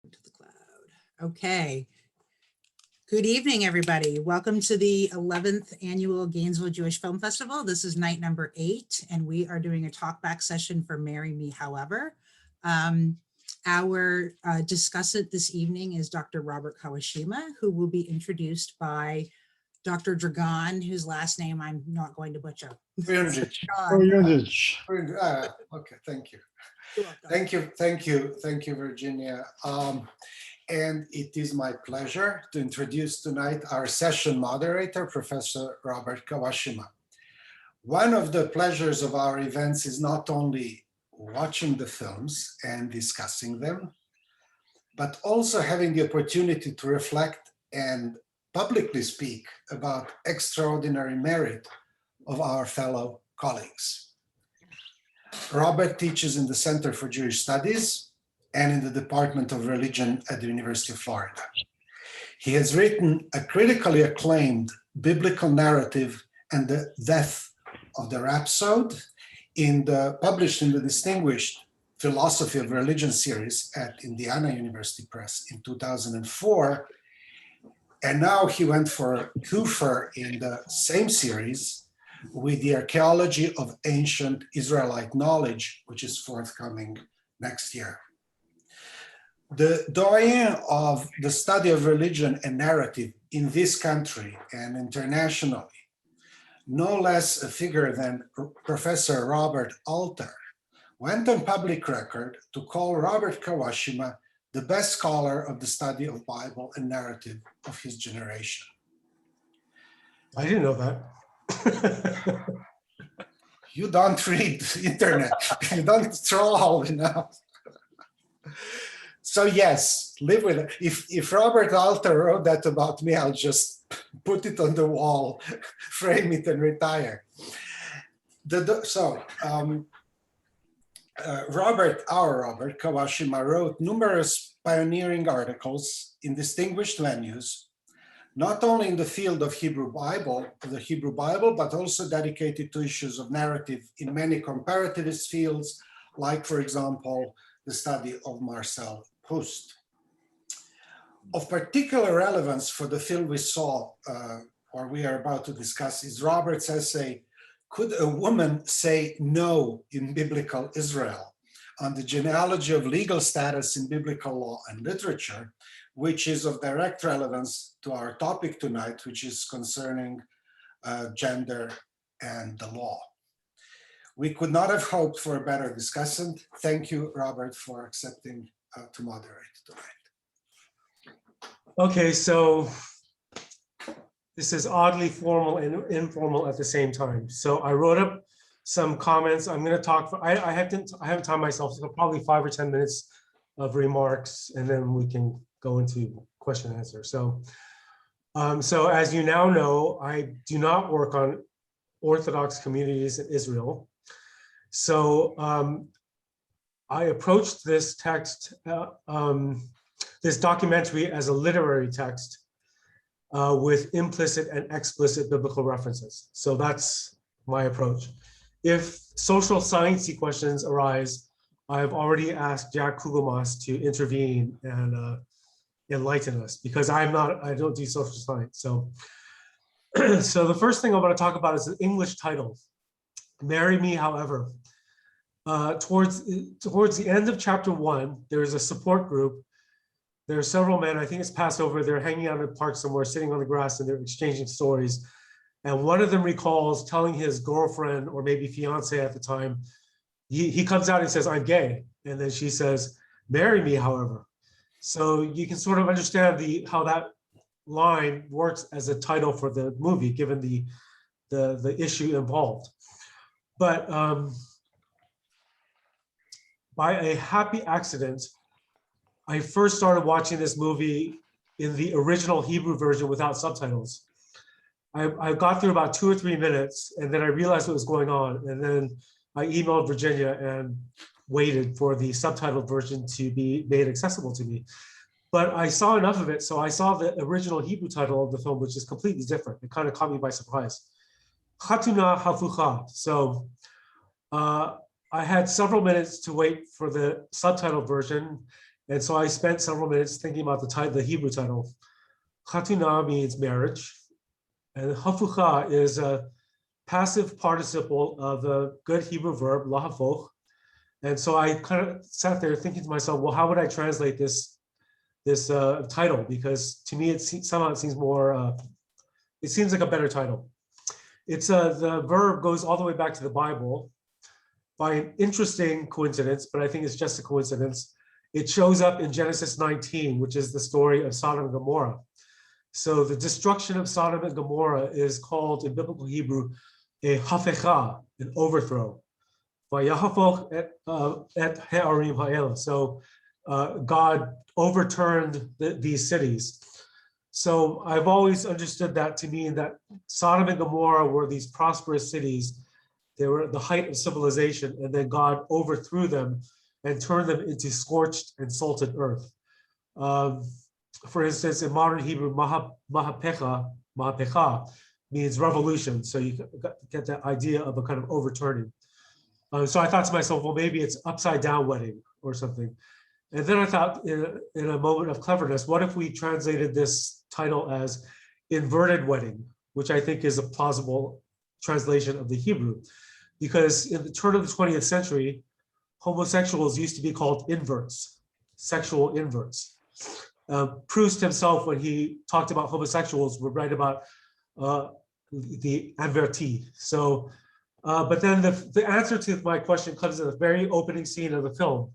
To the cloud. Okay. Good evening, everybody. Welcome to the 11th Annual Gainesville Jewish Film Festival. This is night number 8, and we are doing a talkback session for Marry Me However. Our discussant this evening is Dr. Robert Kawashima, who will be introduced by Dr. Dragan, whose last name I'm not going to butcher. Okay, thank you. Thank you, Virginia. And it is my pleasure to introduce tonight our session moderator, Professor Robert Kawashima. One of the pleasures of our events is not only watching the films and discussing them, but also having the opportunity to reflect and publicly speak about extraordinary merit of our fellow colleagues. Robert teaches in the Center for Jewish Studies and in the Department of Religion at the University of Florida. He has written a critically acclaimed biblical narrative and the death of the rhapsode published in the distinguished Philosophy of Religion series at Indiana University Press in 2004. And now he went for a twofer in the same series with the Archaeology of Ancient Israelite Knowledge, which is forthcoming next year. The doyen of the study of religion and narrative in this country and internationally, no less a figure than Professor Robert Alter, went on public record to call Robert Kawashima the best scholar of the study of Bible and narrative of his generation. I didn't know that. You don't read internet, you don't troll enough. So yes, live with it. If Robert Alter wrote that about me, I'll just put it on the wall, frame it and retire. Robert Kawashima wrote numerous pioneering articles in distinguished venues, not only in the field of the Hebrew Bible, but also dedicated to issues of narrative in many comparativist fields, like, for example, the study of Marcel Proust. Of particular relevance for the film we saw, or we are about to discuss, is Robert's essay, Could a Woman Say No in Biblical Israel? On the genealogy of legal status in biblical law and literature, which is of direct relevance to our topic tonight, which is concerning gender and the law. We could not have hoped for a better discussant. Thank you, Robert, for accepting to moderate tonight. Okay, so this is oddly formal and informal at the same time. So I wrote up some comments. I'm going to talk for, I haven't timed myself, so probably 5 or 10 minutes of remarks, and then we can go into question and answer. So as you now know, I do not work on Orthodox communities in Israel. So I approached this text, this documentary, as a literary text with implicit and explicit biblical references. So that's my approach. If social sciencey questions arise, I have already asked Jack Kugelmas to intervene and enlighten us, because I don't do social science. So, so the first thing I want to talk about is the English title, Marry Me However. Towards the end of chapter 1, there's a support group. There are several men, I think it's Passover, they're hanging out in the park somewhere, sitting on the grass, and they're exchanging stories. And one of them recalls telling his girlfriend, or maybe fiance at the time, he comes out and says, I'm gay. And then she says, marry me, however. So you can sort of understand how that line works as a title for the movie, given the issue involved. But by a happy accident, I first started watching this movie in the original Hebrew version without subtitles. I got through about 2 or 3 minutes, and then I realized what was going on. And then I emailed Virginia and waited for the subtitled version to be made accessible to me. But I saw enough of it, so I saw the original Hebrew title of the film, which is completely different. It kind of caught me by surprise. Chatuna Hafucha. So I had several minutes to wait for the subtitled version, And so I spent several minutes thinking about the title, the Hebrew title. Chatuna means marriage, and hafucha is a passive participle of a good Hebrew verb, lahafoch. And so I kind of sat there thinking to myself, well, how would I translate this title? Because to me, somehow it seems more, it seems like a better title. It's the verb goes all the way back to the Bible by an interesting coincidence, but I think it's just a coincidence. It shows up in Genesis 19, which is the story of Sodom and Gomorrah. So the destruction of Sodom and Gomorrah is called in biblical Hebrew a hafecha, an overthrow. So God overturned these cities. So I've always understood that to mean that Sodom and Gomorrah were these prosperous cities. They were at the height of civilization, and then God overthrew them and turned them into scorched and salted earth. For instance, in modern Hebrew, mahapecha means revolution. So you get that idea of a kind of overturning. So I thought to myself, well, maybe it's upside down wedding or something. And then I thought in a moment of cleverness, what if we translated this title as inverted wedding, which I think is a plausible translation of the Hebrew. Because in the turn of the 20th century, homosexuals used to be called inverts, sexual inverts. Proust himself, when he talked about homosexuals, would write about the inverti. So, but then the answer to my question comes in the very opening scene of the film,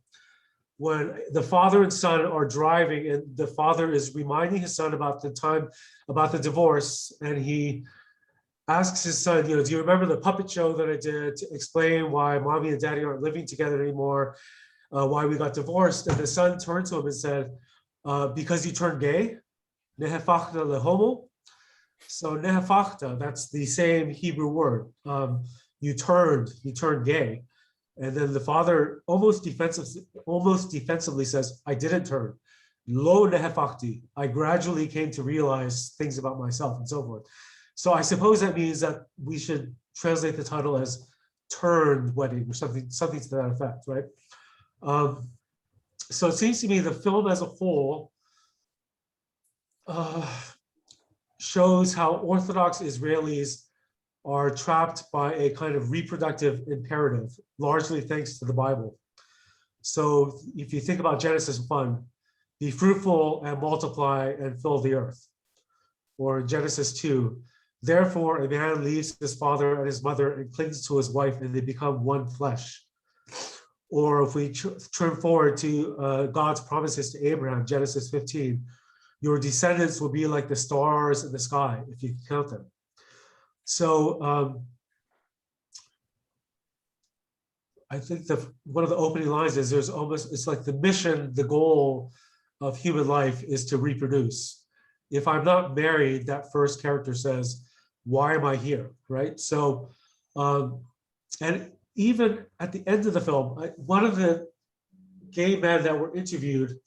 when the father and son are driving, and the father is reminding his son about the divorce, and he asks his son, do you remember the puppet show that I did to explain why mommy and daddy aren't living together anymore, why we got divorced? And the son turned to him and said, because you turned gay, nehefachta lehomo. So nehefachta, that's the same Hebrew word. You turned gay. And then the father almost defensively says, I didn't turn. Lo nehefachti. I gradually came to realize things about myself and so forth. So I suppose that means that we should translate the title as turned wedding or something to that effect, right? So it seems to me the film as a whole shows how Orthodox Israelis are trapped by a kind of reproductive imperative, largely thanks to the Bible. So if you think about Genesis 1, be fruitful and multiply and fill the earth. Or Genesis 2, therefore a man leaves his father and his mother and clings to his wife, and they become one flesh. Or if we turn forward to God's promises to Abraham, Genesis 15, your descendants will be like the stars in the sky, if you can count them. So I think one of the opening lines is it's like the mission, the goal of human life is to reproduce. If I'm not married, that first character says, why am I here, right? So, and even at the end of the film, one of the gay men that were interviewed,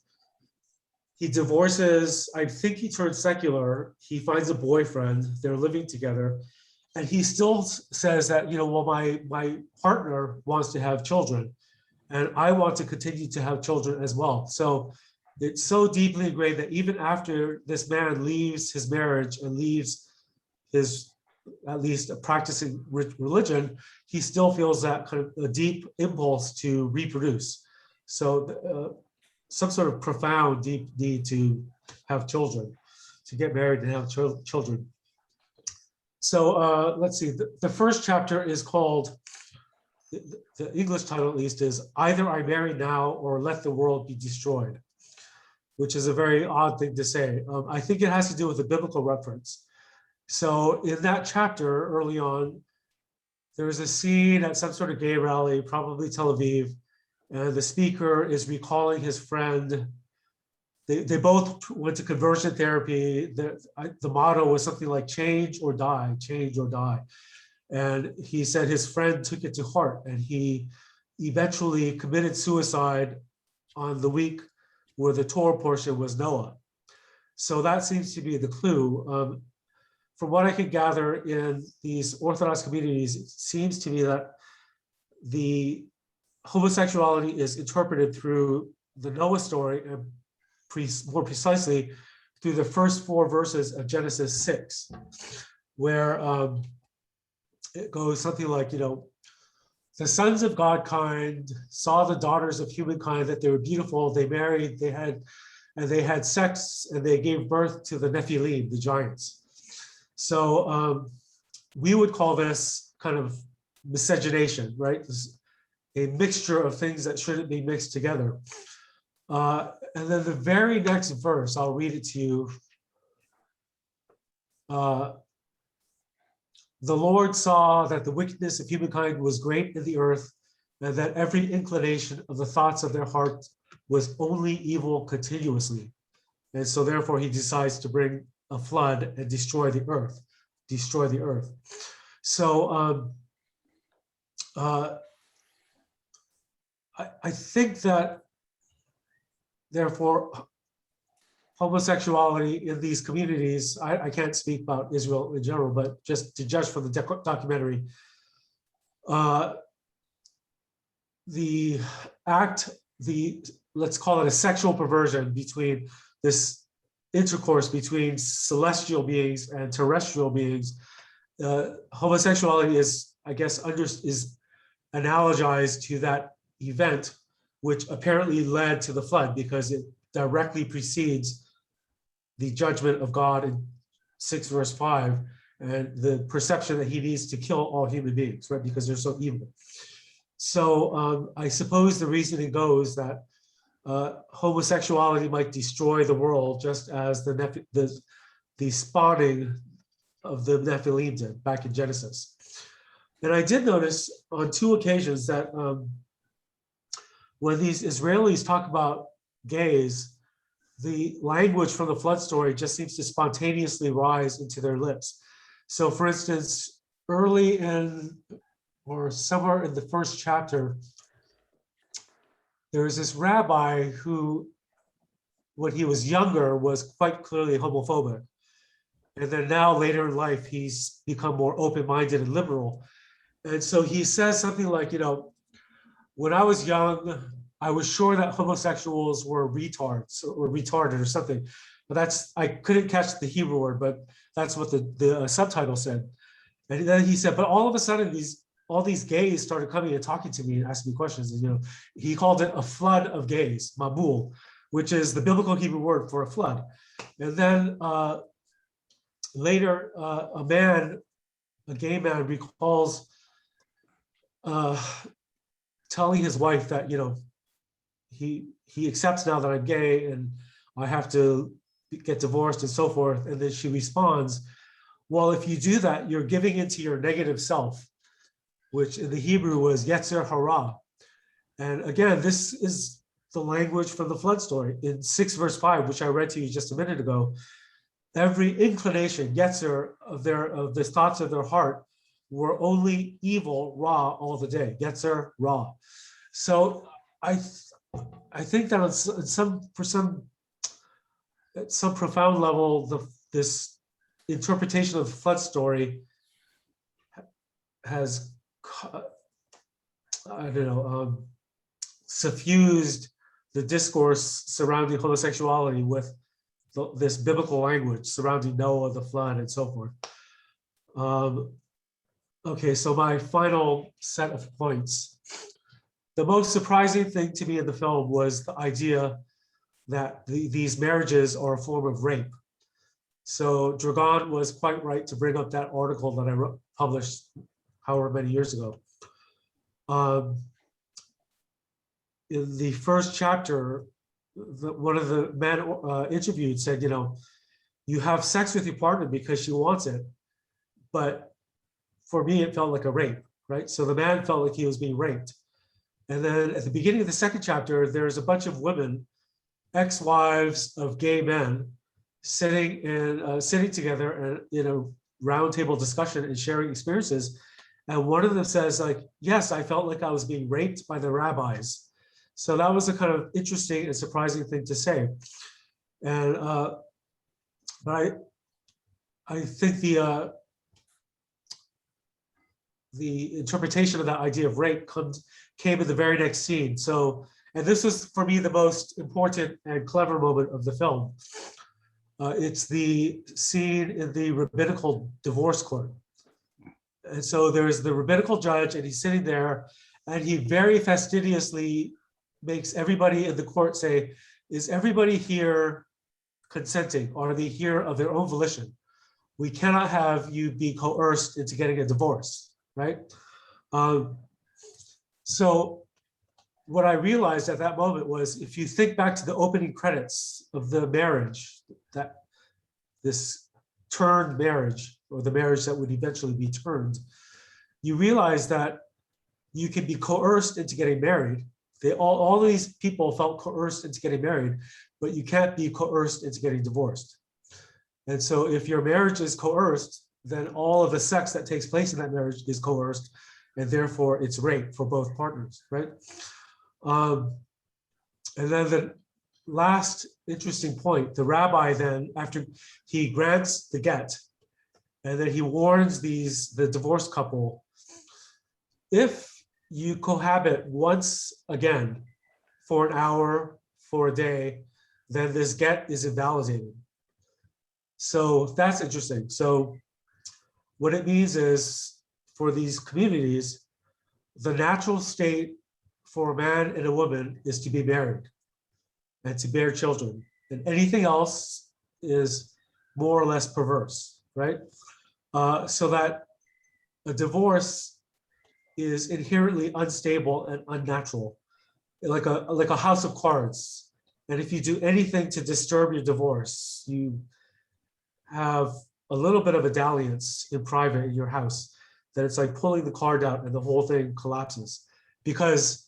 he divorces, I think he turns secular, he finds a boyfriend, they're living together, and he still says that, well, my partner wants to have children, and I want to continue to have children as well. So it's so deeply ingrained that even after this man leaves his marriage and leaves his, at least a practicing religion, he still feels that kind of a deep impulse to reproduce. So some sort of profound, deep need to have children, to get married and have children. So let's see, the first chapter is called, the English title at least is Either I Marry Now or Let the World Be Destroyed, which is a very odd thing to say. I think it has to do with a biblical reference. So in that chapter early on, there's a scene at some sort of gay rally, probably Tel Aviv, and the speaker is recalling his friend. They both went to conversion therapy. The motto was something like change or die, change or die. And he said his friend took it to heart, and he eventually committed suicide on the week where the Torah portion was Noah. So that seems to be the clue. From what I can gather in these Orthodox communities, it seems to me that the homosexuality is interpreted through the Noah story, and more precisely through the first 4 verses of Genesis 6, where it goes something like, the sons of Godkind saw the daughters of humankind, that they were beautiful, they married, they had sex, and they gave birth to the Nephilim, the giants. So we would call this kind of miscegenation, right? This, a mixture of things that shouldn't be mixed together. And then the very next verse, I'll read it to you. The Lord saw that the wickedness of humankind was great in the earth, and that every inclination of the thoughts of their heart was only evil continuously. And so therefore he decides to bring a flood and destroy the earth. So I think that therefore homosexuality in these communities, I can't speak about Israel in general, but just to judge from the documentary, the act, let's call it a sexual perversion between this intercourse between celestial beings and terrestrial beings. Homosexuality is, I guess, is analogized to that event, which apparently led to the flood, because it directly precedes the judgment of God in 6 verse 5, and the perception that he needs to kill all human beings, right? Because they're so evil. So I suppose the reasoning goes that homosexuality might destroy the world, just as the spawning of the Nephilim did back in Genesis. And I did notice on 2 occasions that when these Israelis talk about gays, the language from the flood story just seems to spontaneously rise into their lips. So for instance, early in, or somewhere in the first chapter, there was this rabbi who, when he was younger, was quite clearly homophobic. And then now later in life, he's become more open-minded and liberal. And so he says something like, when I was young, I was sure that homosexuals were retards or retarded or something, but I couldn't catch the Hebrew word, but that's what the subtitle said. And then he said, but all of a sudden all these gays started coming and talking to me and asking me questions. And, he called it a flood of gays, mabul, which is the biblical Hebrew word for a flood. And then later, a gay man recalls telling his wife that, he accepts now that I'm gay and I have to get divorced and so forth. And then she responds, well, if you do that, you're giving into your negative self, which in the Hebrew was Yetzer Hara. And again, this is the language from the flood story in 6 verse 5, which I read to you just a minute ago. Every inclination, Yetzer, of the thoughts of their heart were only evil, Ra, all the day. Yetzer, Ra. So I think that at some profound level, this interpretation of the flood story has, suffused the discourse surrounding homosexuality with this biblical language surrounding Noah, the flood, and so forth. Okay, so my final set of points. The most surprising thing to me in the film was the idea that these marriages are a form of rape. So Dragan was quite right to bring up that article that I published however many years ago. In the first chapter, one of the men interviewed said, you have sex with your partner because she wants it, but for me, it felt like a rape, right? So the man felt like he was being raped. And then at the beginning of the second chapter, there's a bunch of women, ex-wives of gay men, sitting together and in a roundtable discussion and sharing experiences. And one of them says, like, yes, I felt like I was being raped by the rabbis. So that was a kind of interesting and surprising thing to say. And but I think the interpretation of that idea of rape came in the very next scene. So And this was for me the most important and clever moment of the film. It's the scene in the rabbinical divorce court. And so there's the rabbinical judge, and he's sitting there, and he very fastidiously makes everybody in the court say, is everybody here consenting? Are they here of their own volition? We cannot have you be coerced into getting a divorce, right? So what I realized at that moment was, if you think back to the opening credits of the marriage, that this turned marriage, or the marriage that would eventually be turned, you realize that you can be coerced into getting married. All these people felt coerced into getting married, but you can't be coerced into getting divorced. And so if your marriage is coerced, then all of the sex that takes place in that marriage is coerced, and therefore it's rape for both partners, right? And then the last interesting point, the rabbi then, after he grants the get, and then he warns the divorced couple, if you cohabit once again for an hour, for a day, then this get is invalidated. So that's interesting. So what it means is, for these communities, the natural state for a man and a woman is to be married and to bear children, and anything else is more or less perverse, right? So that a divorce is inherently unstable and unnatural, like a house of cards. And if you do anything to disturb your divorce, you have a little bit of a dalliance in private in your house, that it's like pulling the card out and the whole thing collapses, because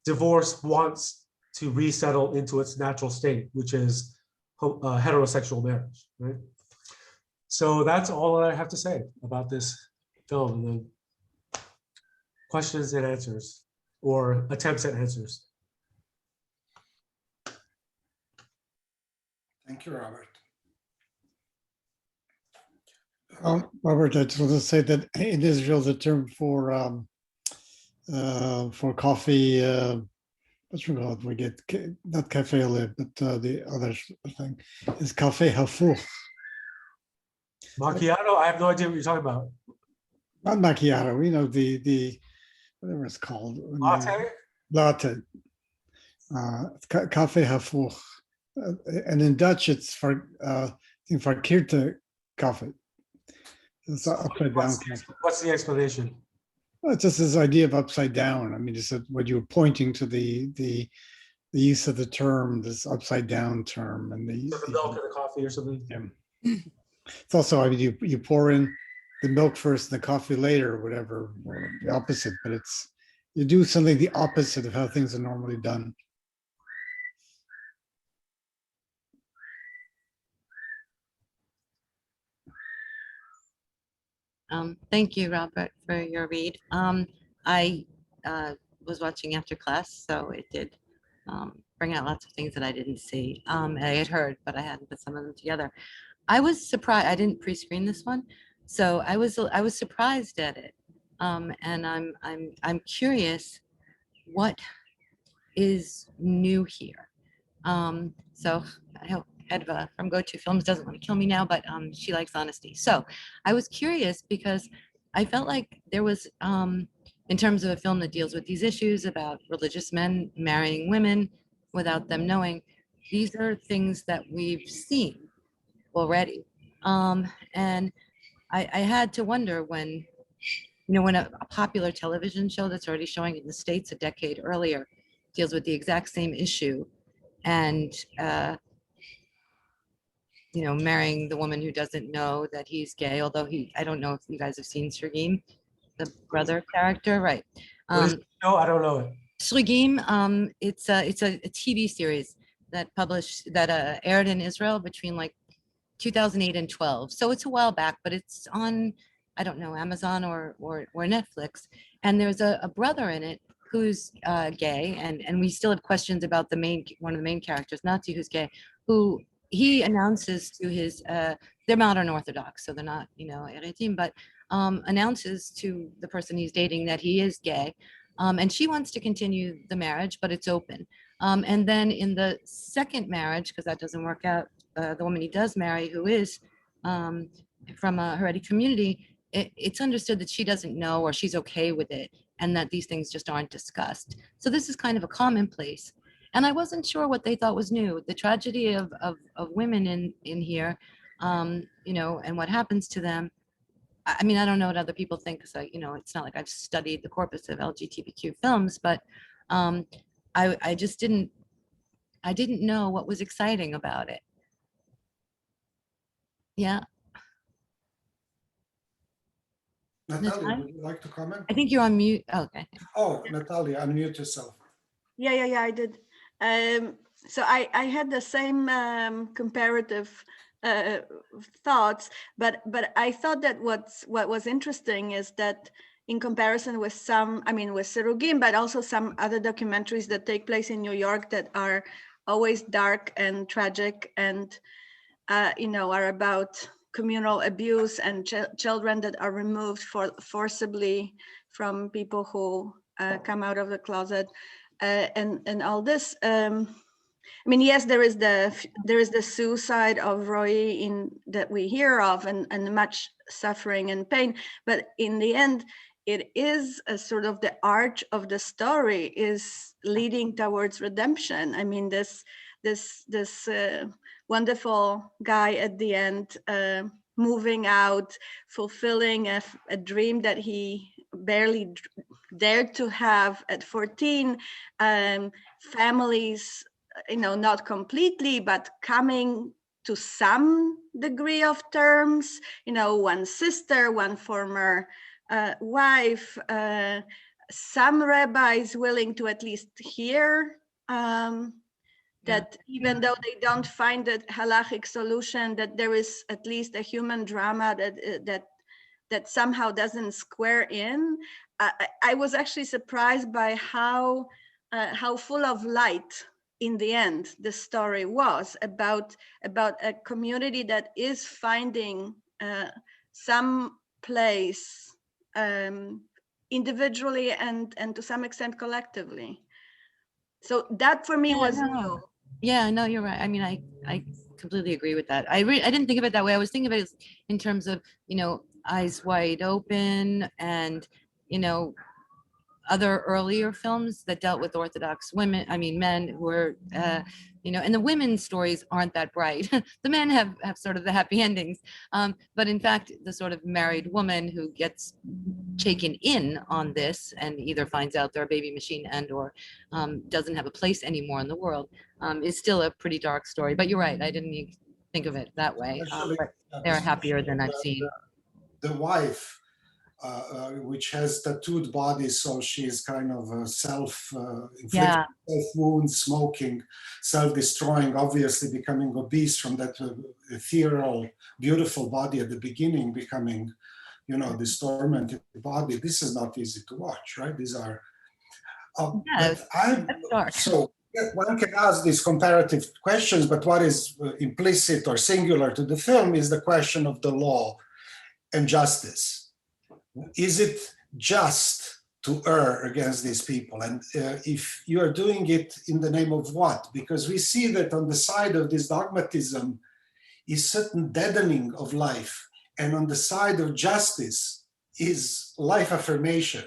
divorce wants to resettle into its natural state, which is heterosexual marriage, right? So that's all that I have to say about this film. And then questions and answers, or attempts at answers. Thank you, Robert. Robert, I just want to say that in Israel, the term for coffee, what's it called? We get not cafe au lait, but the other thing is cafe hafuch. Macchiato, I have no idea what you're talking about. Not macchiato. We know the whatever it's called. Latte? Latte. Cafe hafuch, and in Dutch it's for verkeerde coffee. It's upside down. What's the explanation? Well, it's just this idea of upside down. I mean, it's what you were pointing to the use of the term, this upside down term, and the milk in the coffee or something. Yeah. It's also, I mean, you pour in the milk first and the coffee later, or whatever, or the opposite. But it's, you do something the opposite of how things are normally done. Thank you, Robert, for your read. I was watching after class, so it did bring out lots of things that I didn't see. I had heard, but I hadn't put some of them together. I was surprised. I didn't pre-screen this one, so I was surprised at it, and I'm curious what is new here. So I hope Edva from Go To Films doesn't want to kill me now, but she likes honesty. So I was curious because I felt like there was, in terms of a film that deals with these issues about religious men marrying women without them knowing, these are things that we've seen already. And I had to wonder when, when a popular television show that's already showing in the States a decade earlier deals with the exact same issue, and marrying the woman who doesn't know that he's gay, although I don't know if you guys have seen Srugim, the brother character, right? No, I don't know it. Srugim, it's a TV series that aired in Israel between like 2008 and 12. So it's a while back, but it's on, I don't know, Amazon or Netflix. And there's a brother in it who's gay, and we still have questions about one of the main characters, Nazi, who's gay, who he announces to his, they're modern Orthodox, so they're not, Eretim, but announces to the person he's dating that he is gay. And she wants to continue the marriage, but it's open. And then in the second marriage, because that doesn't work out, the woman he does marry, who is from a Haredi community, it's understood that she doesn't know or she's okay with it, and that these things just aren't discussed. So this is kind of a commonplace. And I wasn't sure what they thought was new. The tragedy of women in here, you know, and what happens to them. I mean, I don't know what other people think, because you know, it's not like I've studied the corpus of LGBTQ films, but I just didn't know what was exciting about it. Yeah. Natalia, Natalia? would you like to comment? I think you're on mute. Oh, okay. Oh, Natalia, unmute yourself. Yeah, I did. So I had the same comparative thoughts, but I thought that what was interesting is that in comparison with some, I mean, with Sirugim, but also some other documentaries that take place in New York that are always dark and tragic and, you know, are about communal abuse and children that are removed forcibly from people who come out of the closet. And all this. I mean, yes, there is the suicide of Roy in that we hear of, and much suffering and pain. But in the end, it is a sort of the arch of the story is leading towards redemption. I mean, this wonderful guy at the end, moving out, fulfilling a dream that he barely dared to have at 14, families, you know, not completely, but coming to some degree of terms, you know, one sister, one former wife, some rabbis willing to at least hear that even though they don't find a halachic solution, that there is at least a human drama that somehow doesn't square in. I was actually surprised by how full of light in the end the story was about a community that is finding some place individually and to some extent collectively. So that for me was new. Yeah, no, you're right. I mean, I completely agree with that. I didn't think of it that way. I was thinking of it as in terms of, you know, Eyes Wide Open and, you know, other earlier films that dealt with Orthodox women, I mean, men who were, you know, and the women's stories aren't that bright. The men have sort of the happy endings. But in fact, the sort of married woman who gets taken in on this and either finds out they're a baby machine and or doesn't have a place anymore in the world is still a pretty dark story. But you're right, I didn't even think of it that way. But they're happier than I've seen. The wife, which has tattooed body, so she's kind of self-inflicted self-wound, smoking, self-destroying, obviously becoming obese from that ethereal, beautiful body at the beginning, becoming, you know, this tormented body. This is not easy to watch, right? These are, Yes, that's dark. so one can ask these comparative questions, but what is implicit or singular to the film is the question of the law and justice. Is it just to err against these people? And if you are doing it in the name of what? Because we see that on the side of this dogmatism is certain deadening of life, and on the side of justice is life affirmation.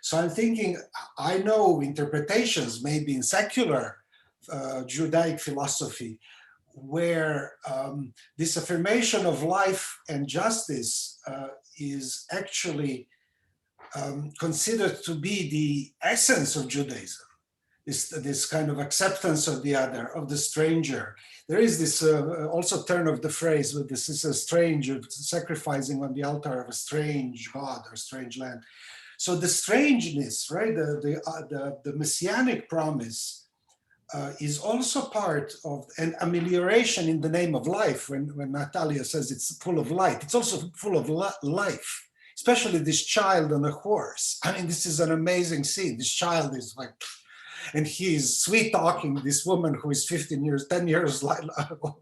So I'm thinking, I know interpretations maybe in secular Judaic philosophy where this affirmation of life and justice is actually considered to be the essence of Judaism, this kind of acceptance of the other, of the stranger. There is this also turn of the phrase with this is a stranger sacrificing on the altar of a strange God or strange land. So the strangeness, right, the messianic promise is also part of an amelioration in the name of life. When Natalia says it's full of light, it's also full of life, especially this child on a horse. I mean, this is an amazing scene. This child is like, and he's sweet talking this woman who is 10 years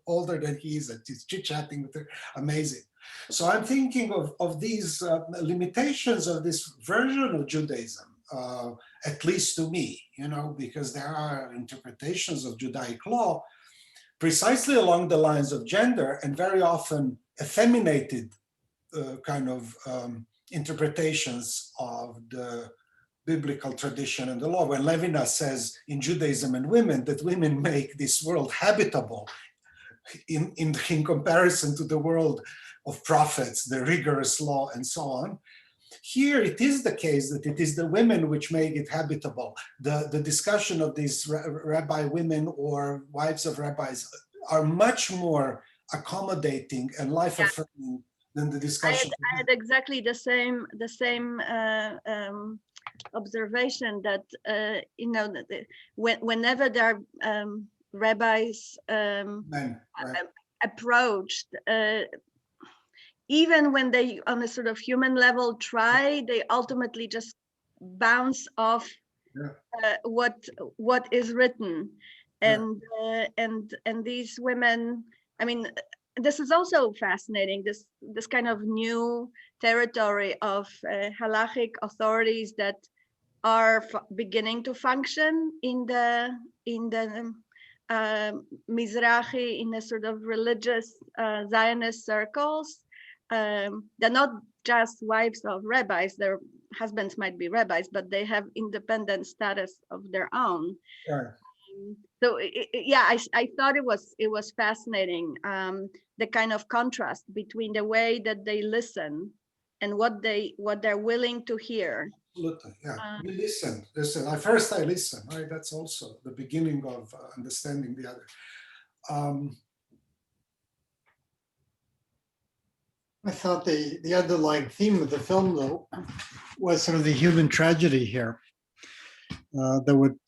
older than he is, and he's chit-chatting with her. Amazing. So I'm thinking of these limitations of this version of Judaism at least to me, because there are interpretations of Judaic law precisely along the lines of gender and very often effeminated kind of interpretations of the biblical tradition and the law. When Levinas says in Judaism and women that women make this world habitable in comparison to the world of prophets, the rigorous law and so on. Here it is the case that it is the women which make it habitable. The discussion of these rabbi women or wives of rabbis are much more accommodating and life-affirming than the discussion. I had exactly the same observation that whenever there are rabbis Men, right? approached, even when they on a sort of human level try, they ultimately just bounce off what is written. And these women, I mean, this is also fascinating, this kind of new territory of halachic authorities that are beginning to function in the Mizrahi, in the sort of religious Zionist circles. They're not just wives of rabbis, their husbands might be rabbis, but they have independent status of their own. Right. So I thought it was fascinating, the kind of contrast between the way that they listen and what they're willing to hear. Absolutely, yeah. We listen. First I listen, right? That's also the beginning of understanding the other. I thought the underlying theme of the film, though, was sort of the human tragedy here that would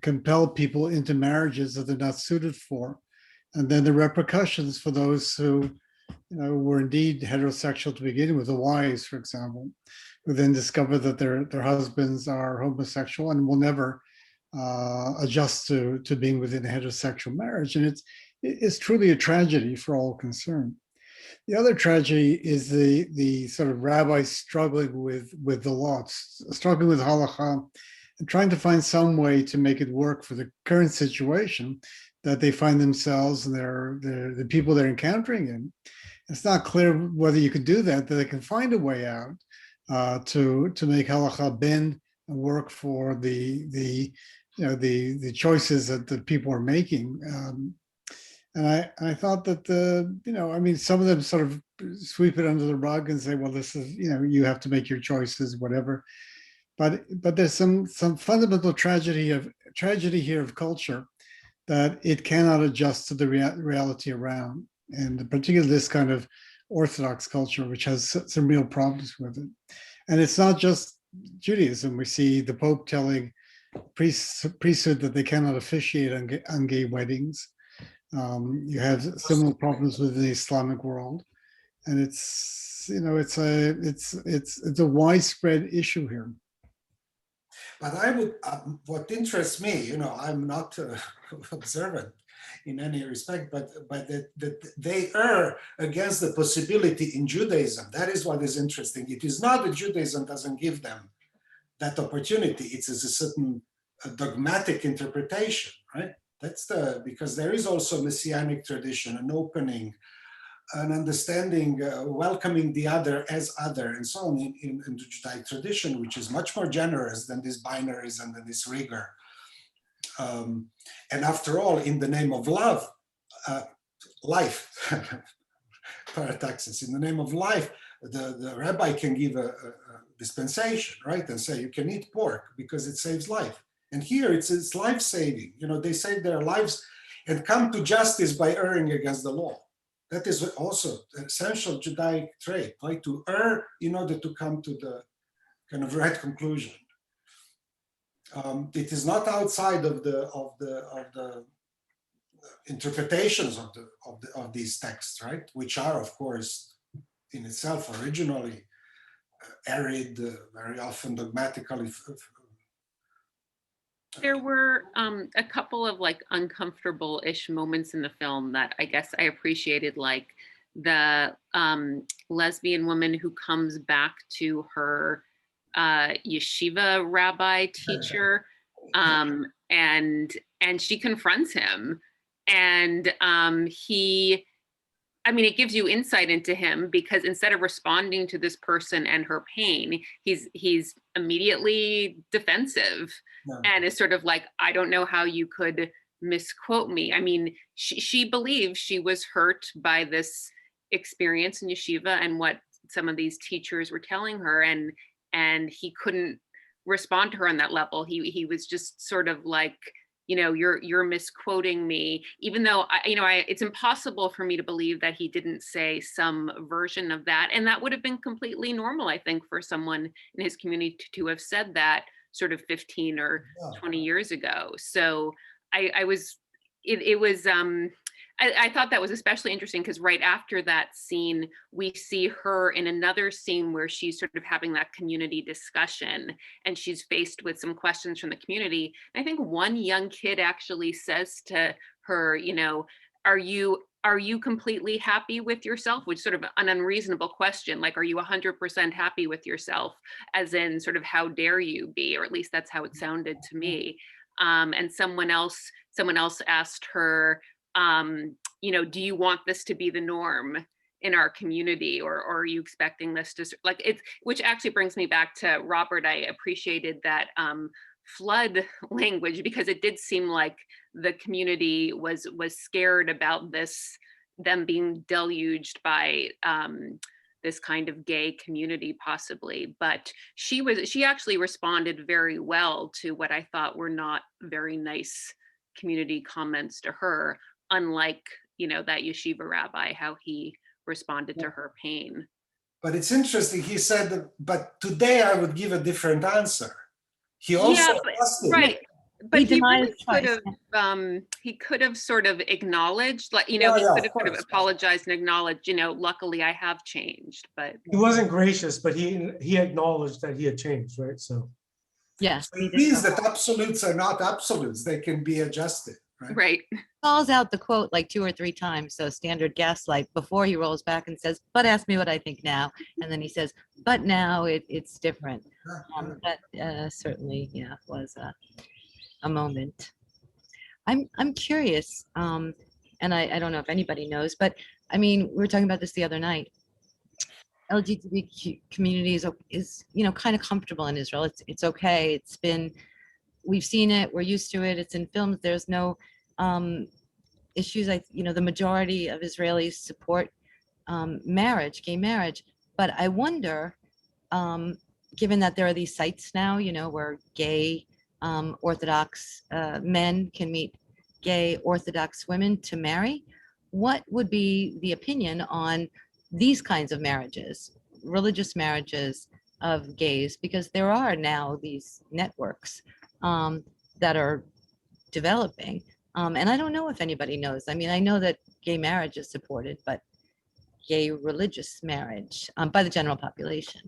compel people into marriages that they're not suited for, and then the repercussions for those who, were indeed heterosexual to begin with, the wives, for example, who then discover that their husbands are homosexual and will never adjust to being within a heterosexual marriage, and it's truly a tragedy for all concerned. The other tragedy is the sort of rabbis struggling with the law, struggling with halakha, and trying to find some way to make it work for the current situation that they find themselves and the people they're encountering in. It's not clear whether you could do that they can find a way out to make halakha bend and work for the choices that the people are making. And I thought that some of them sort of sweep it under the rug and say, well, this is, you have to make your choices, whatever. But there's some fundamental tragedy here of culture that it cannot adjust to the reality around, and particularly this kind of Orthodox culture, which has some real problems with it. And it's not just Judaism. We see the Pope telling priesthood that they cannot officiate on gay weddings. You have similar problems with the Islamic world, and it's a widespread issue here. But I would, what interests me, I'm not observant in any respect, but that they err against the possibility in Judaism. That is what is interesting. It is not that Judaism doesn't give them that opportunity. It's a certain dogmatic interpretation, right? That's because there is also a messianic tradition, an opening, an understanding, welcoming the other as other, and so on in the Judaic tradition, which is much more generous than these binaries and than this rigor. And after all, in the name of love, life, paradoxes, in the name of life, the rabbi can give a dispensation, right? And say, you can eat pork because it saves life. And here it's life-saving. They save their lives and come to justice by erring against the law. That is also an essential Judaic trait, right? To err in order to come to the kind of right conclusion. It is not outside of the interpretations of these texts, right? Which are, of course, in itself originally arid, very often dogmatically. There were a couple of uncomfortable-ish moments in the film that I guess I appreciated, like the lesbian woman who comes back to her yeshiva rabbi teacher, and she confronts him, and it gives you insight into him, because instead of responding to this person and her pain, he's immediately defensive. Yeah. And is sort of like, I don't know how you could misquote me. I mean, she believes she was hurt by this experience in yeshiva and what some of these teachers were telling her, and he couldn't respond to her on that level. He was just sort of like, you're misquoting me, even though it's impossible for me to believe that he didn't say some version of that. And that would have been completely normal, I think, for someone in his community to have said that sort of 15 or 20 years ago. So I thought that was especially interesting, because right after that scene, we see her in another scene where she's sort of having that community discussion, and she's faced with some questions from the community. And I think one young kid actually says to her, are you completely happy with yourself? Which is sort of an unreasonable question. Like, are you 100% happy with yourself? As in sort of, how dare you be? Or at least that's how it sounded to me. And someone else asked her, do you want this to be the norm in our community, or are you expecting this to, like, which actually brings me back to Robert. I appreciated that flood language, because it did seem like the community was scared about them being deluged by this kind of gay community, possibly. But she actually responded very well to what I thought were not very nice community comments to her, unlike that yeshiva rabbi, how he responded to her pain. But it's interesting, he said, but today I would give a different answer. He also right. But he denies really twice. he could have sort of acknowledged, like, he could have sort of apologized and acknowledged, luckily I have changed. But He wasn't gracious, but he acknowledged that he had changed, right? So Yes. So it means that absolutes are not absolutes. They can be adjusted, right? Right. Calls out the quote like 2 or 3 times. So standard gaslight, before he rolls back and says, but ask me what I think now. And then he says, but now it's different. That certainly, was a moment. I'm curious, and I don't know if anybody knows, but I mean, we were talking about this the other night. LGBT community is kind of comfortable in Israel. It's okay. We've seen it. We're used to it. It's in films. There's no issues. The majority of Israelis support gay marriage. But I wonder, given that there are these sites now, where gay Orthodox men can meet gay Orthodox women to marry, what would be the opinion on these kinds of marriages, religious marriages of gays? Because there are now these networks that are developing. And I don't know if anybody knows. I mean, I know that gay marriage is supported, but gay religious marriage by the general population.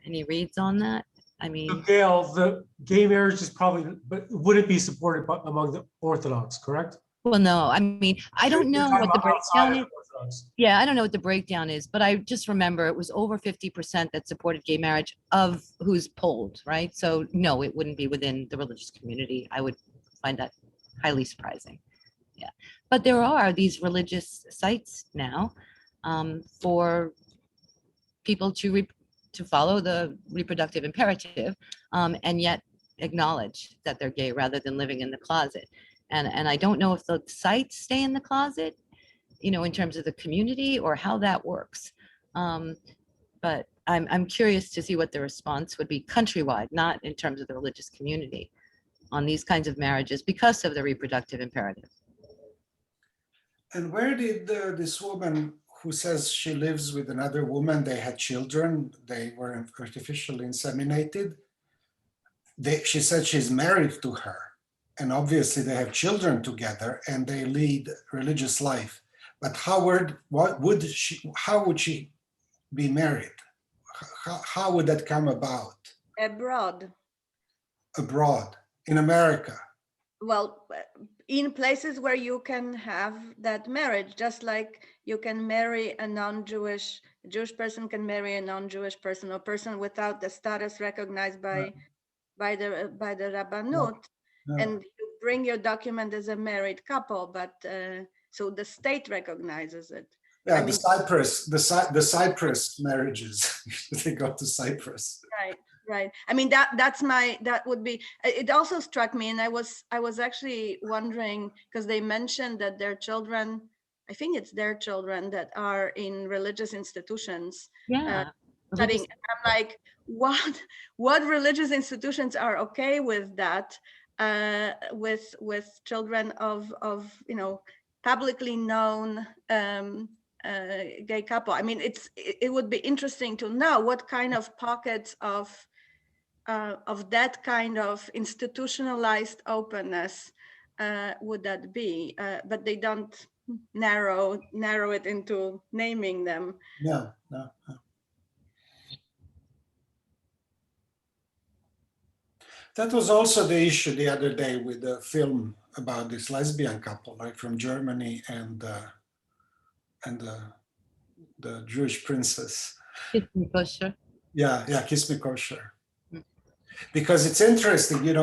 Any reads on that? I mean, so Gail, the gay marriage is probably, but would it be supported among the Orthodox, correct? well, no, I mean, I don't know what the breakdown is. Orthodox. Yeah, I don't know what the breakdown is, but I just remember it was over 50% that supported gay marriage of who's polled, right? So no, it wouldn't be within the religious community. I would find that highly surprising. Yeah, but there are these religious sites now for people to follow the reproductive imperative, and yet acknowledge that they're gay rather than living in the closet. And I don't know if the sites stay in the closet, in terms of the community, or how that works. But I'm curious to see what the response would be countrywide, not in terms of the religious community, on these kinds of marriages because of the reproductive imperative. And where did this woman who says she lives with another woman, they had children, they were artificially inseminated, she said she's married to her, and obviously they have children together and they lead religious life. But how would she be married? How would that come about? Abroad. Abroad, in America. Well, in places where you can have that marriage, just like you can marry a non-Jewish, a Jewish person can marry a non-Jewish person, or person without the status recognized by the Rabbanut, Yeah. and you bring your document as a married couple, but so the state recognizes it. Yeah, I the mean, Cyprus, the Cyprus marriages, they go to Cyprus. right, right. I mean, that would be, it also struck me, and I was actually wondering, because they mentioned that their children, I think it's their children that are in religious institutions Yeah. studying. religious- And I'm like, what religious institutions are okay with that, with children of publicly known gay couple? I mean, it would be interesting to know what kind of pockets of that kind of institutionalized openness would that be, but they don't narrow it into naming them. No, no, no. That was also the issue the other day with the film about this lesbian couple, like from Germany, and the Jewish princess. It's kosher. Yeah, Kiss Me Kosher. Mm. Because it's interesting, that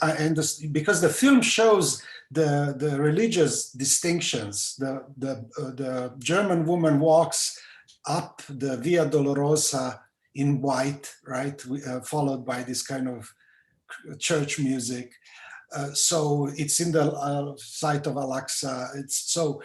I understand, because the film shows the religious distinctions. The German woman walks up the Via Dolorosa in white, right, followed by this kind of church music. So it's in the site of Al-Aqsa. It's so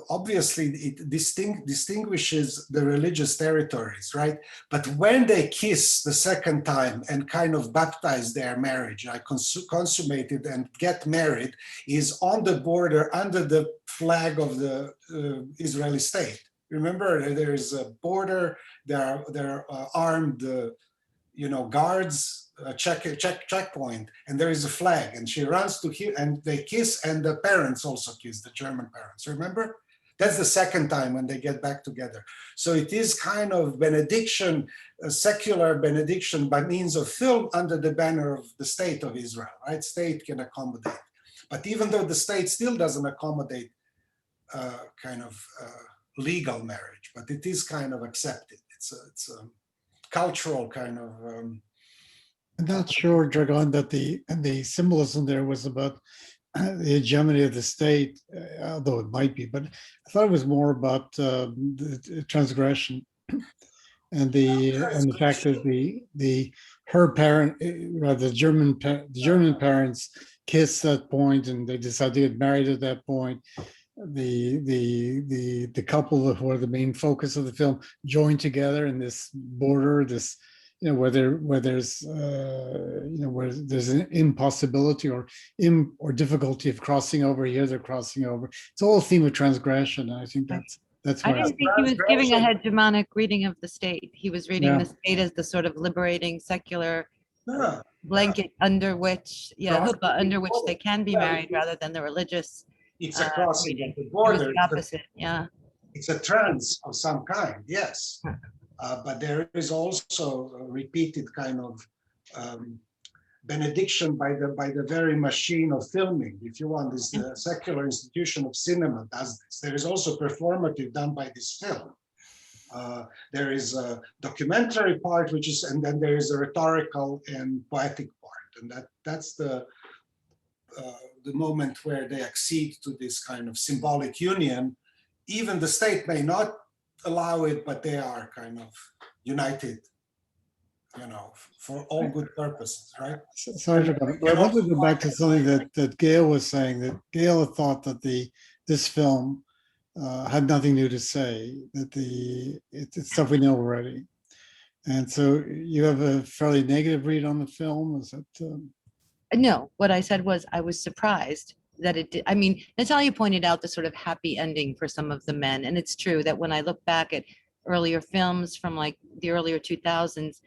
obviously it distinguishes the religious territories, right? But when they kiss the second time and kind of baptize their marriage, like consummated and get married, is on the border under the flag of the Israeli state. Remember, there is a border. There are armed, guards. Checkpoint, and there is a flag, and she runs to here, and they kiss, and the parents also kiss, the German parents. Remember, that's the second time when they get back together. So it is kind of benediction, a secular benediction by means of film under the banner of the state of Israel, right? State can accommodate, but even though the state still doesn't accommodate kind of legal marriage, but it is kind of accepted. It's a cultural kind of. I'm not sure, Dragon, that the symbolism there was about the hegemony of the state, although it might be, but I thought it was more about the transgression and the fact that the German parents kissed that point, and they decided to get married at that point. The couple who are the main focus of the film joined together in this border, this. Where there's an impossibility or difficulty of crossing over. Here they're crossing over. It's all a theme of transgression. And I think that's I why. didn't think he was giving a hegemonic reading of the state. He was reading Yeah. the state as the sort of liberating secular Yeah. blanket under which, huppah, under which they can be married rather than the religious. It's a crossing of the It was border. the opposite, yeah. It's a trance of some kind, yes. But there is also a repeated kind of benediction by the very machine of filming. If you want, this secular institution of cinema does this. There is also performative done by this film. There is a documentary part, and then there is a rhetorical and poetic part, and that's the moment where they accede to this kind of symbolic union. Even the state may not allow it, but they are kind of united, for all good purposes, right? Sorry, I want to go back to something that Gail was saying. That Gail had thought that this film had nothing new to say. That it's stuff we know already, and so you have a fairly negative read on the film. Is that? No, what I said was I was surprised that it did. I mean, Natalia pointed out the sort of happy ending for some of the men. And it's true that when I look back at earlier films from like the earlier 2000s,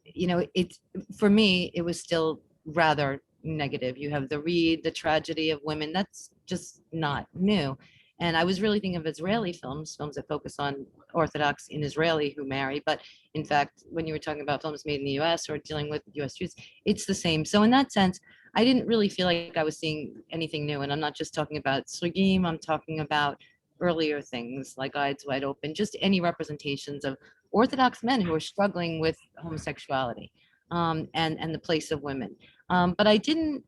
it's, for me, it was still rather negative. You have the tragedy of women. That's just not new. And I was really thinking of Israeli films, films that focus on Orthodox in Israeli who marry. But in fact, when you were talking about films made in the US or dealing with US Jews, it's the same. So in that sense, I didn't really feel like I was seeing anything new. And I'm not just talking about Srugim, I'm talking about earlier things like Eyes Wide Open, just any representations of Orthodox men who are struggling with homosexuality, and the place of women. But I didn't,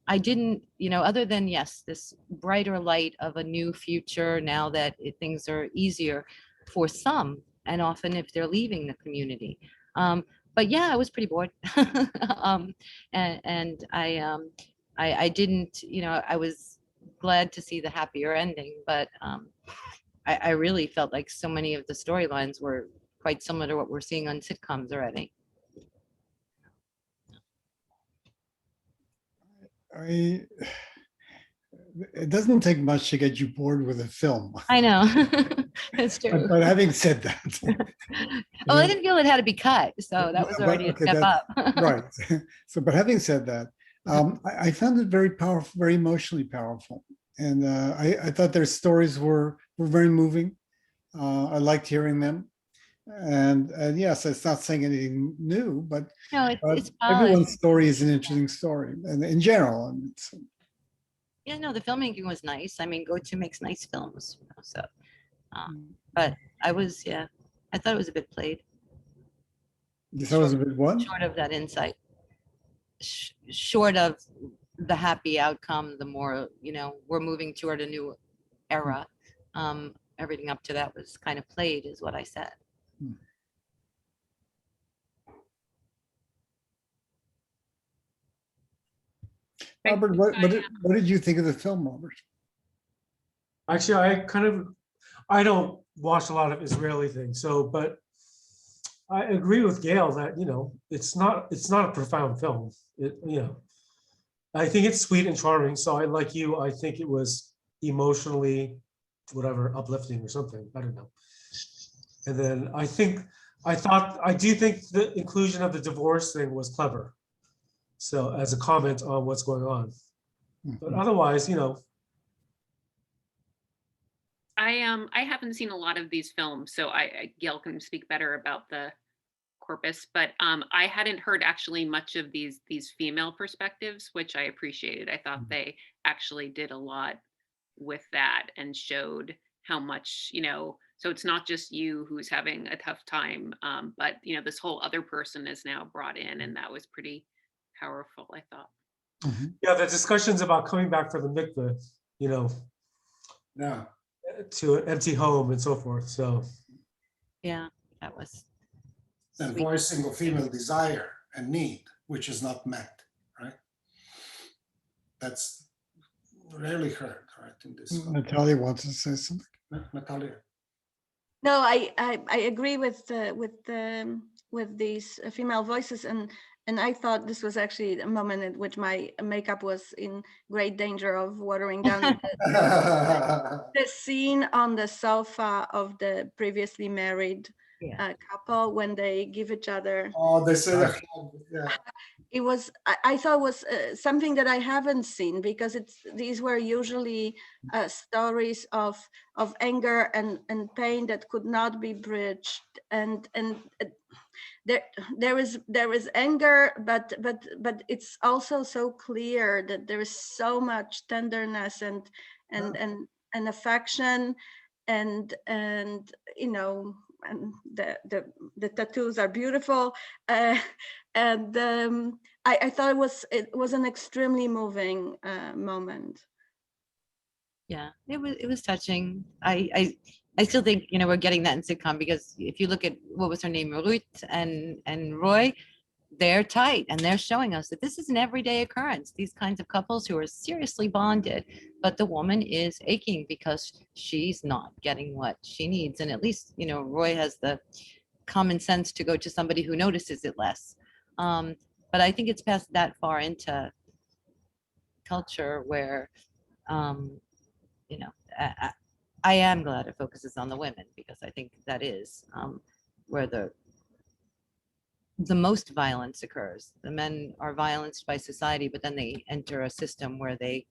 other than, yes, this brighter light of a new future now that things are easier for some, and often if they're leaving the community. But yeah, I was pretty bored. And I didn't, I was glad to see the happier ending, but I really felt like so many of the storylines were quite similar to what we're seeing on sitcoms already. It doesn't take much to get you bored with a film. I know. That's true. But having said that. Oh, I didn't feel it had to be cut, so that was But, already a okay, step up. Right. So, but having said that, I found it very powerful, very emotionally powerful. And I thought their stories were very moving. I liked hearing them. And yes, it's not saying anything new, but, No, but it's valid. everyone's story is an interesting story. And in general, and it's, Yeah, no, the filmmaking was nice. I mean, Go-To makes nice films, so. But I was, yeah, I thought it was a bit played, that was a bit what? short of that insight. Short of the happy outcome, the more, we're moving toward a new era. Everything up to that was kind of played, is what I said. Robert, what did you think of the film, Robert? Actually, I don't watch a lot of Israeli things, but I agree with Gail that, it's not a profound film. I think it's sweet and charming. So like you, I think it was emotionally, whatever, uplifting or something. I don't know. And then I do think the inclusion of the divorce thing was clever. So as a comment on what's going on, but otherwise, I haven't seen a lot of these films, so Gail can speak better about the corpus, but I hadn't heard actually much of these female perspectives, which I appreciated. I thought they actually did a lot with that and showed how much, so it's not just you who's having a tough time, but this whole other person is now brought in, and that was pretty powerful, I thought. Yeah, the discussions about coming back for the mikveh, Yeah. to an empty home and so forth. So Yeah, that was. And sweet. voicing of female desire and need, which is not met, right? That's rarely heard, right, in this. Natalia wants to say something. Natalia. No, I agree with these female voices, and I thought this was actually a moment at which my makeup was in great danger of watering down. The scene on the sofa of the previously married couple when they give each other. Oh, this is yeah. It was, I thought was something that I haven't seen, because these were usually stories of anger and pain that could not be bridged, and there is anger, but it's also so clear that there is so much tenderness and affection, and and the tattoos are beautiful, and I thought it was an extremely moving moment. Yeah, it was touching. I still think, we're getting that in sitcom, because if you look at, what was her name, Ruth and Roy, they're tight, and they're showing us that this is an everyday occurrence. These kinds of couples who are seriously bonded, but the woman is aching because she's not getting what she needs. And at least, Roy has the common sense to go to somebody who notices it less. But I think it's passed that far into culture where, I am glad it focuses on the women, because I think that is where the most violence occurs. The men are violenced by society, but then they enter a system where they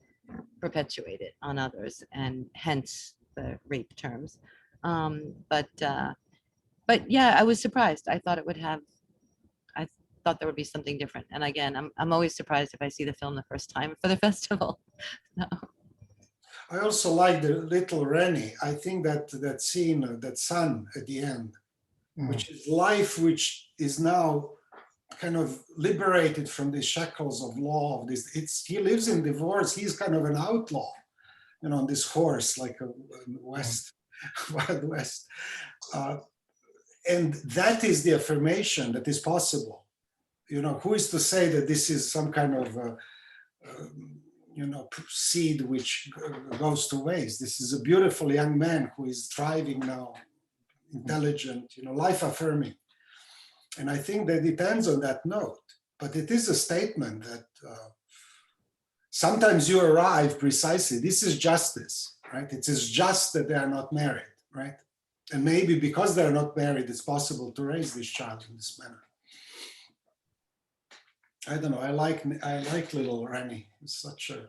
perpetuate it on others, and hence the rape terms. But yeah, I was surprised. I thought it would have, I thought there would be something different. And again, I'm always surprised if I see the film the first time for the festival. So, I also like the little Rennie. I think that that scene, that son at the end, which is life, which is now kind of liberated from the shackles of law. Of this, he lives in divorce. He's kind of an outlaw, on this horse, like a West, Wild West. And that is the affirmation that is possible. Who is to say that this is some kind of seed which goes to waste? This is a beautiful young man who is thriving now, intelligent, life affirming. And I think that depends on that note. But it is a statement that sometimes you arrive precisely. This is justice, right? It is just that they are not married, right? And maybe because they're not married, it's possible to raise this child in this manner. I don't know. I like little Rennie. It's such a.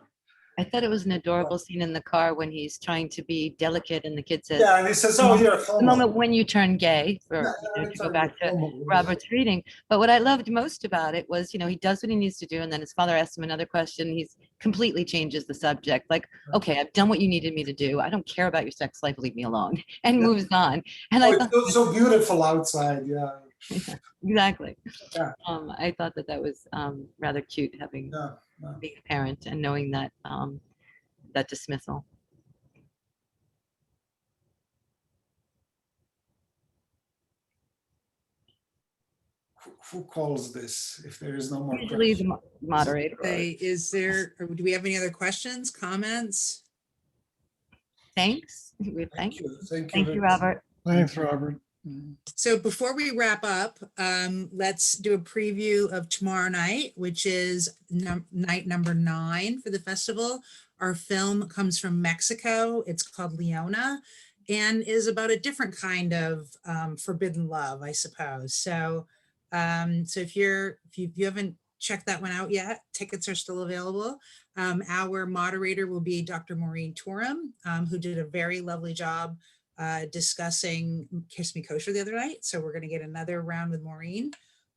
I thought it was an adorable scene in the car when he's trying to be delicate and the kid says, Yeah, and he says, "Oh, you're a the homo." moment when you turn gay, or Yeah, to it's go a back to homo. Robert's reading. But what I loved most about it was, he does what he needs to do. And then his father asks him another question. He's completely changes the subject. Like, okay, I've done what you needed me to do. I don't care about your sex life. Leave me alone, and Yeah. moves on. And Oh, I it thought, feels so beautiful outside. Yeah. exactly. Yeah. I thought that was rather cute, having Yeah. being a parent and knowing that that dismissal. Who calls this if there is no more Usually question? the moderator. Okay, do we have any other questions, comments? Thanks. We have Thank thanks. you. Thank you. Thank you, very- Robert. Thanks, Robert. So before we wrap up, let's do a preview of tomorrow night, which is night number 9 for the festival. Our film comes from Mexico. It's called Leona and is about a different kind of forbidden love, I suppose. So, if you haven't checked that one out yet, tickets are still available. Our moderator will be Dr. Maureen Turam, who did a very lovely job discussing Kiss Me Kosher the other night. So we're going to get another round with Maureen.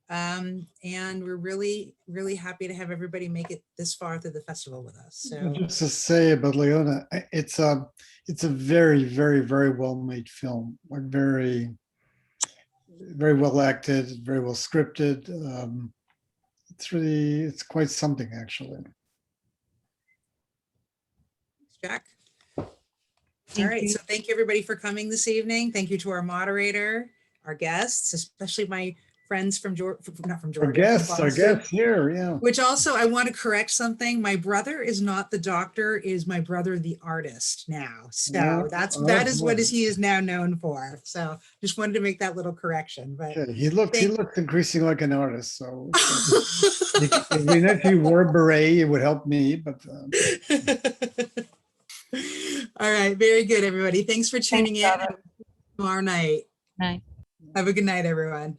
And we're really, really happy to have everybody make it this far through the festival with us. So Just to say about Leona, it's a very, very, very well-made film. Like very, very well acted, very well scripted. It's quite something, actually. Jack. Thank All right. you. So thank you everybody for coming this evening. Thank you to our moderator, our guests, especially my friends from Georgia, not from Georgia. Our from guests Boston. here, yeah. Which also, I want to correct something. My brother is not the doctor, is my brother the artist now. So Yeah. that is what boy. he is now known for. So just wanted to make that little correction. But Okay, he looks increasingly like an artist. So if he wore a beret, it would help me. But all right, very good, everybody. Thanks for tuning in. Robert. Tomorrow night. Night. Have a good night, everyone.